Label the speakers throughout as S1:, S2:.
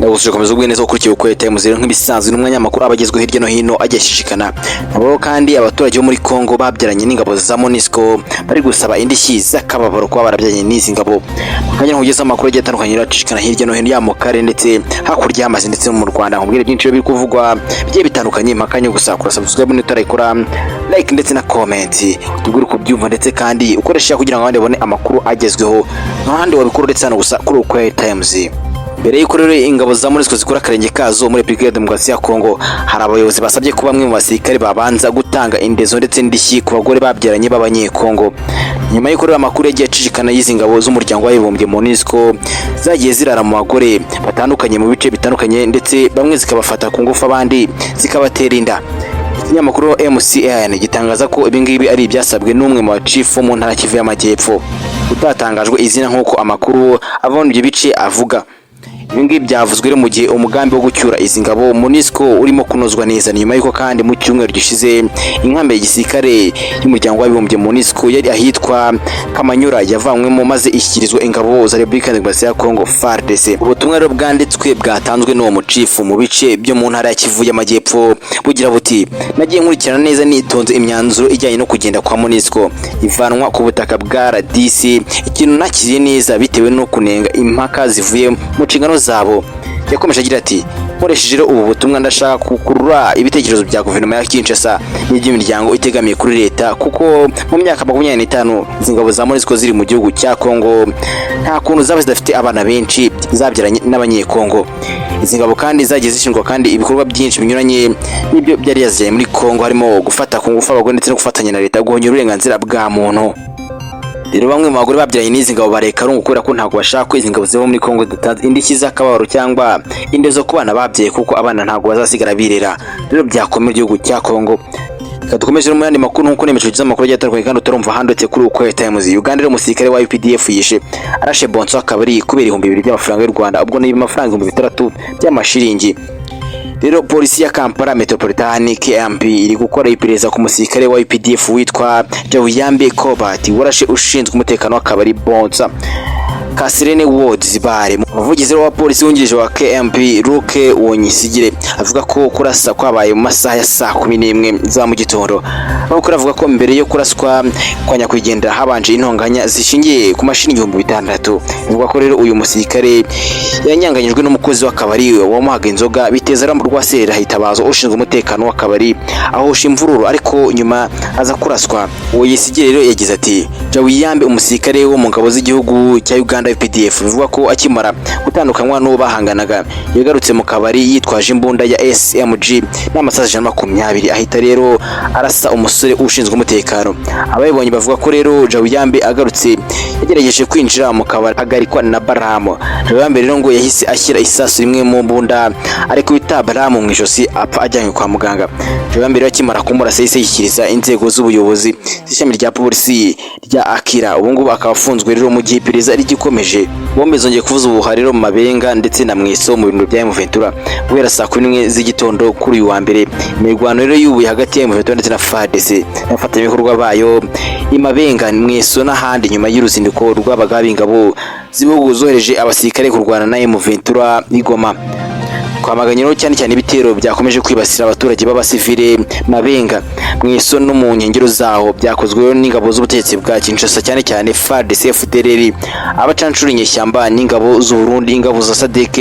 S1: ndagusuje komeza ubwe neza ukurikiye uko Times nk'ibisanzwe n'umwanya makuru abagezwe hirya no hino agashishikana nabo kandi abaturage bo muri Kongo babyaranye n'ingabo za MONUSCO bari gusaba indishyi z'akababaro kwa barabyanye n'izi ngabo kanya nkugeza amakuru agiye atandukanye racishikana hirya no hino ya mukare ndetse hakurya y'amazi ndetse mu Rwanda nkubwire byinshi biri kuvugwa bigiye bitandukanye makanya gusa kura subscribe n'utarayikora like ndetse na comment tugure ku byumva ndetse kandi ukoresha kugira ngo abandi babone amakuru agezweho n'ahandi wabikora ndetse no gusa kuri uko Times. Mbere y'uko rero ingabo za MONUSCO zikora akarenge kazo muri Republika ya Demokarasi ya Kongo, hari abayobozi basabye ko bamwe mu basirikare babanza gutanga indezo ndetse n'indishyi ku bagore babyaranye b'abanyekongo. Nyuma y'uko rero amakuru yagiye acishikana y'izi ngabo z'umuryango w'abibumbye MONUSCO zagiye zirara mu bagore batandukanye mu bice bitandukanye ndetse bamwe zikabafata ku ngufu abandi zikabatera inda. Ikinyamakuru MCN gitangaza ko ibingibi ari ibyasabwe n'umwe mu bacifu mu ntara Kivu y'Amajyepfo utatangajwe izina nk'uko amakuru ava mu bice avuga. Ibingibi byavuzwe mu gihe umugambi wo gucyura izi ngabo MONUSCO urimo kunozwa neza nyuma y'uko kandi mu cyumweru gishize inkambi y'igisirikare y'umuryango w'abibumbye MONUSCO yari ahitwa Kamanyura yavanywemo maze ishyikirizwa ingabo za Republika ya Demokarasi ya Kongo FARDC. Ubutumwa rero bwanditswe bwatanzwe n'uwo mucifu mu bice byo mu ntara ya Kivu y'Amajyepfo bugira buti: nagiye nkurikirana neza nitonze imyanzuro ijyanye no kugenda kwa MONUSCO ivanwa ku butaka bwa RDC, ikintu nakiriye neza bitewe no kunenga impaka zivuye mu nshingano zabo. Yakomeje agira ati: nkoresheje ubu butumwa ndashaka kukurura ibitekerezo bya guverinoma ya Kinshasa n'iby'imiryango itegamiye kuri leta, kuko mu myaka 25 izi ngabo za MONUSCO ziri mu gihugu cya Kongo nta kuntu zaba zidafite abana benshi zabyaranye n'abanyekongo. Izi ngabo kandi zagiye zishinjwa kandi ibikorwa byinshi binyuranye n'ibyo byari yazanye muri Kongo, harimo gufata ku ngufu abagore ndetse no gufatanya na leta guhonyura uburenganzira bwa muntu. Rero bamwe mu bagore babyaranye n'izi ngabo bareka rungu kubera ko ntago bashaka ko izi ngabo ziva muri Kongo zidatanze indishyi z'akababaro cyangwa indezo ku bana babyaye, kuko abana ntago bazasigara birera. Rero byakomera igihugu cya Kongo. Kadukomeje mu yandi makuru nkuko nemeje amakuru y'atarwaye kandi utarumva handitse kuri uko Times. Uganda rero umusirikare wa UPDF yishe arashe bonso akabari kubera 2,000 by'amafaranga y'u Rwanda, ubwo ni amafaranga 3,000 by'amashiringi. Rero polisi ya Kampala Metropolitan KMP iri gukora iperereza ku musirikare wa UPDF witwa Jawiyambe Kobati warashe ushinzwe umutekano w'akabari Bonsa Kasirene Ward Zibare. Umuvugizi wa polisi wungirije wa KMP Luke Wonyisigire avuga ko kurasa kwabaye mu masaha ya saa 11 za mu gitondo. Aho avuga ko mbere yo kuraswa kwa nyakwigendera habanje intonganya zishingiye ku mashini 6,000. Avuga ko rero uyu musirikare yanyanganyijwe n'umukozi w'akabari wamuhaga inzoga biteza rambu rwaserera hitabazo ushinzwe umutekano w'akabari aho ushimvururu, ariko nyuma aza kuraswa. Woyisigire rero yagize ati: Jawiyambe umusirikare wo mu ngabo z'igihugu cya Uganda UPDF bivuga ko akimara gutandukanywa n'uwo bahanganaga yagarutse mu kabari yitwaje imbunda ya SMG n'amasasu 20 ahita rero arasa umusore ushinzwe umutekano. Abayibonye bavuga ko rero Jawiyambe agarutse yagerageje kwinjira mu kabari agarikwa na Baramo. Jawiyambe rero ngo yahise ashyira isasu rimwe mu mbunda ariko bita Baramo mu ijosi apfa ajyanywe kwa muganga. Jawiyambe rero akimara kumurasa yahise yishyikiriza inzego z'ubuyobozi z'ishami rya polisi rya Akira. Ubu ngubu akaba afunzwe rero mu gihe iperereza rigikomeje. Bombe zongeye kuvuza ubuhariro mu Mabenga ndetse na Mweso mu bintu bya M23 guhera saa 11 z'igitondo kuri uyu wa mbere. Imirwano rero yubuye hagati ya M23 ndetse na FARDC n'abafatanyabikorwa bayo i Mabenga, Mweso n'ahandi nyuma y'uruzinduko rw'abagaba ingabo z'ibihugu zohereje abasirikare kurwana na M23 igoma. Kwamaganyiro cyane cyane ibitero byakomeje kwibasira abaturage b'abasivile Mabenga, Mweso no mu nkengero zaho byakozwe n'ingabo z'ubutegetsi bwa Kinshasa cyane cyane FARDC, FDLR, abacancura inyeshyamba n'ingabo z'u Burundi, ingabo za SADC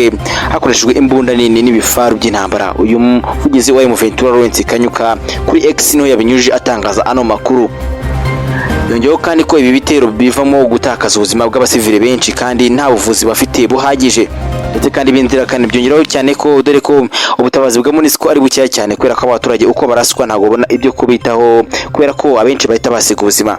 S1: hakoreshejwe imbunda nini n'ibifaru by'intambara. Uyu muvugizi wa M23 Lawrence Kanyuka kuri X no yabinyuje atangaza ano makuru. Yongeyeho kandi ko ibi bitero bivamo gutakaza ubuzima bw'abasivile benshi kandi nta buvuzi bafite buhagije. Ndetse kandi bindira kandi byongeraho cyane ko dore ko ubutabazi bwa MONUSCO ari bucya cyane kubera ko abaturage uko baraswa ntago bona ibyo kubitaho kubera ko abenshi bahita basiga ubuzima.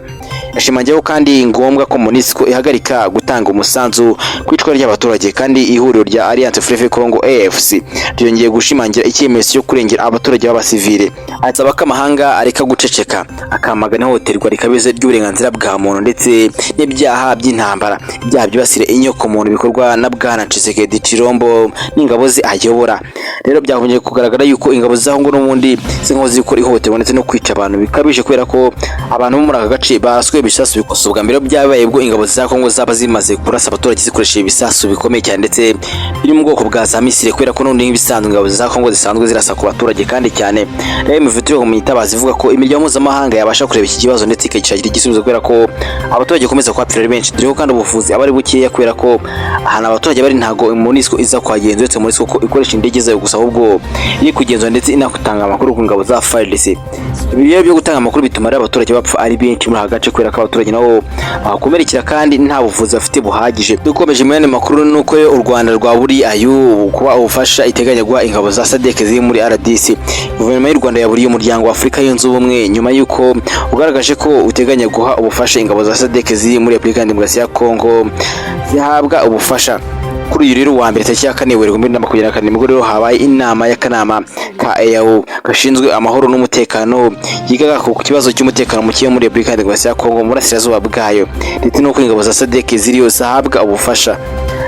S1: Yashimangiyeho kandi ngombwa ko MONUSCO ihagarika gutanga umusanzu kwicwa ry'abaturage, kandi ihuriro rya Alliance Fleuve Congo AFC ryongeye gushimangira icyemezo cyo kurengera abaturage b'abasivile. Asaba ko amahanga areka guceceka akamagana ihohoterwa rikabize ry'uburenganzira bwa muntu ndetse n'ibyaha by'intambara, ibyaha byibasira inyoko muntu bikorwa na Bwana Tshisekedi Chilombo n'ingabo ze ayobora. Rero byahongeye kugaragara yuko ingabo zaho ngo n'ubundi zinko zikora ihohoterwa ndetse no kwica abantu bikabije kubera ko abantu muri aka gace baswe bisasu bikoze ubwa mbere byabaye ubwo ingabo za Kongo zaba zimaze kurasa abaturage zikoresheje ibisasu bikomeye cyane ndetse biri mu bwoko bwa za misile kubera ko n'undi nk'ibisanzwe ingabo za Kongo zisanzwe zirasa ku baturage kandi cyane M23 mu itabazi ivuga ko imiryango mpuzamahanga yabasha kureba iki kibazo ndetse ikagishakira igisubizo kubera ko abaturage komeza kwapfira ari benshi dore ko kandi ubuvuzi abari bukeya kubera ko ahantu abaturage bari ntago MONUSCO iza kwagenzura ndetse MONUSCO ko ikoresha indege zayo gusa ahubwo iri kugenzura ndetse inakutanga amakuru ku ngabo za FARDC. Ibi byo gutanga amakuru bituma abaturage bapfa ari benshi muri hagace kubera ko abaturage nabo bakomerekera kandi nta buvuzi bafite buhagije. Dukomeje mu makuru nuko u Rwanda rwa buri ayu kuba ubufasha iteganya guha ingabo za SADC ziri muri RDC. Guverinoma y'u Rwanda yaburiye umuryango wa Afurika yunze ubumwe nyuma yuko ugaragaje ko uteganya guha ubufasha ingabo za SADC ziri muri Repubulika ya Demokarasi ya Kongo zihabwa ubufasha. Kuri uyu rero wa mbere tariki ya 4 Werurwe 2024 nibwo rero habaye inama y'akanama ka EAU gashinzwe amahoro n'umutekano yigaga ku kibazo cy'umutekano muke muri Repubulika ya Demokarasi ya Kongo muri Burasirazuba bwayo ndetse no kwingabo za SADC ziriyo zahabwa ubufasha.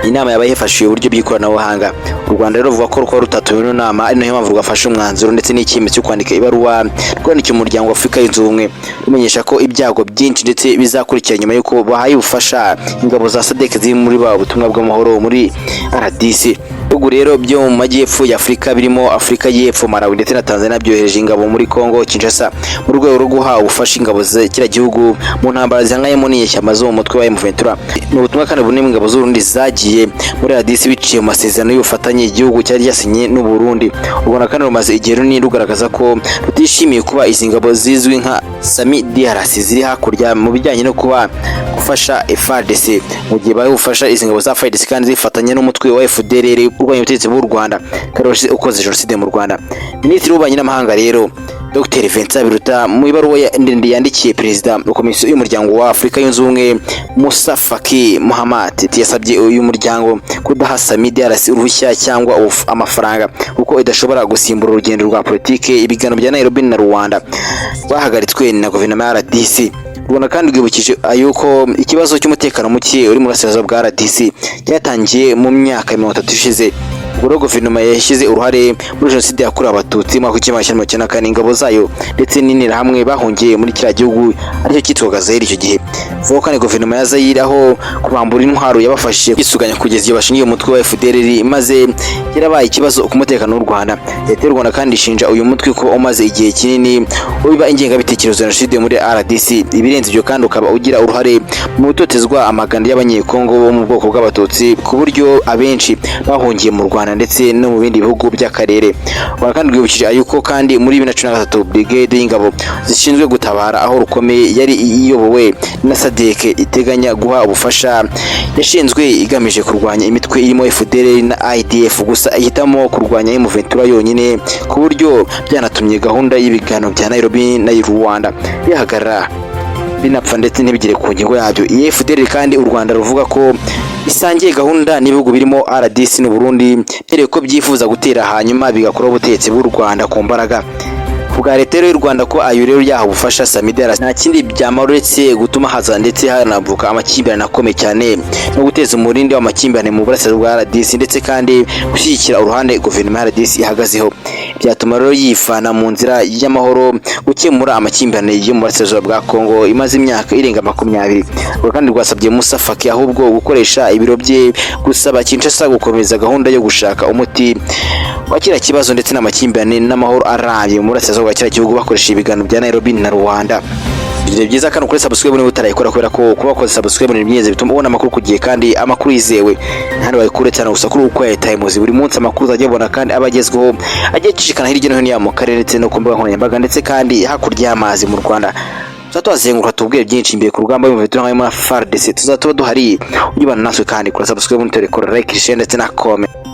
S1: Inama yabaye yafashije uburyo bw'ikoranabuhanga. U Rwanda rero ruvuga ko ruko rutatuye inama ari nayo mpamvu rwafashe umwanzuro ndetse n'icyemezo cyo kwandika ibaruwa rwandikiye umuryango wa Afurika yunze ubumwe rumenyesha ko ibyago byinshi ndetse bizakurikira nyuma yuko bahaye ubufasha ingabo za SADC ziri muri ba butumwa bw'amahoro muri RDC. Bihugu rero byo mu majyepfo ya Afurika birimo Afurika y'Epfo, Malawi ndetse na Tanzania byohereje ingabo muri Kongo Kinshasa mu rwego rwo guha ubufasha ingabo za kira gihugu mu ntambara zihangayemo n'inyeshyamba zo mu mutwe wa M23. Mu butumwa kandi bunini ingabo z'Urundi zagiye muri RDC biciye mu masezerano y'ubufatanye igihugu cyari yasinye n'u Burundi. U Rwanda kandi rumaze igihe runini rugaragaza ko rutishimiye kuba izi ngabo zizwi nka Sami DRC ziri hakurya mu bijyanye no kuba gufasha FARDC mu gihe bahe ubufasha izi ngabo za FARDC kandi zifatanya n'umutwe wa FDLR urwanya ubutegetsi bw'u Rwanda karoshe ukoze jenoside mu Rwanda. Minisitiri w'ububanyi n'amahanga rero Dr Vincent Biruta mu ibaruwa ndende yandikiye perezida wa komisiyo y'umuryango wa Afurika yunze ubumwe Musa Faki Mohamed yasabye uyu muryango kudaha Sami DRC uruhushya cyangwa amafaranga kuko idashobora gusimbura urugendo rwa politike ibiganiro bya Nairobi na Rwanda bahagaritswe na guverinoma ya RDC. Rwanda kandi rwibukije ayuko ikibazo cy'umutekano muke uri mu burasirazuba bwa RDC cyatangiye mu myaka 30 ishize. Ubwo guverinoma yashyize uruhare muri jenoside yakorewe abatutsi mu 1994 ingabo zayo ndetse n'inira hamwe bahungiye muri kiriya gihugu aricyo cyitwaga Zaire icyo gihe. Vuga kandi guverinoma ya Zaire aho kubambura intwaro yabafashije kwisuganya kugeza iyo bashingiye umutwe wa FDLR maze yarabaye ikibazo ku mutekano w'u Rwanda. Leta y'u Rwanda kandi ishinja uyu mutwe ko umaze igihe kinini ubiba ingengabitekerezo ya jenoside muri RDC. Ibirenze ibyo kandi ukaba ugira uruhare mu gutotezwa amaganda y'abanyekongo bo mu bwoko bw'abatutsi ku buryo abenshi bahungiye mu Rwanda ndetse no mu bindi bihugu by'akarere. Kandi rwibukije ayuko kandi muri 2013 brigade y'ingabo zishinzwe gutabara aho rukomeye yari iyobowe na SADC iteganya guha ubufasha yashinzwe igamije kurwanya imitwe irimo FDLR na IDF gusa ihitamo kurwanya M23 yonyine ku buryo byanatumye gahunda y'ibiganiro bya Nairobi na Rwanda bihagarara binapfa ndetse ntibigire ku ngingo yabyo. FDLR kandi u Rwanda ruvuga ko isangiye gahunda n'ibihugu birimo RDC n'u Burundi dore ko byifuza gutera hanyuma bigakora ubutegetsi bw'u Rwanda ku mbaraga. Bwa leta y'u Rwanda ko ayo rero yaha ubufasha Sami DRC nta kindi byamaruretse gutuma haza ndetse hanavuka amakimbirane akomeye cyane no guteza umurindi w'amakimbirane mu burasirazuba bwa RDC ndetse kandi gushyigikira uruhande guverinoma ya RDC ihagazeho. Byatuma rero yifana mu nzira y'amahoro gukemura amakimbirane yo mu burasirazuba bwa Kongo imaze imyaka irenga 20. Kandi rwasabye Musa Faki ahubwo gukoresha ibiro bye gusaba Kinshasa gukomeza gahunda yo gushaka umuti wa kiriya kibazo ndetse n'amakimbirane n'amahoro arambye mu burasirazuba bwa kiriya gihugu bakoresha ibiganiro bya Nairobi na Rwanda. Bije byiza kandi kuri subscribe niba utarayikora kubera ko kuba ko subscribe ni byiza bituma ubona amakuru kugiye kandi amakuru yizewe hano bayikure cyane gusa kuri uko yatayimuzi buri munsi amakuru azajya kandi abagezweho agiye cicikana hirya no hino ya mu karere ndetse no ku mbuga nkoranyambaga ndetse kandi hakurya y'amazi mu Rwanda. Tuzatuzenguruka tubwire byinshi imbere ku rugamba y'umuvetera nk'ayo FARDC tuzatuba duhari ujibana naswe kandi kuri subscribe n'utere like share ndetse na comment.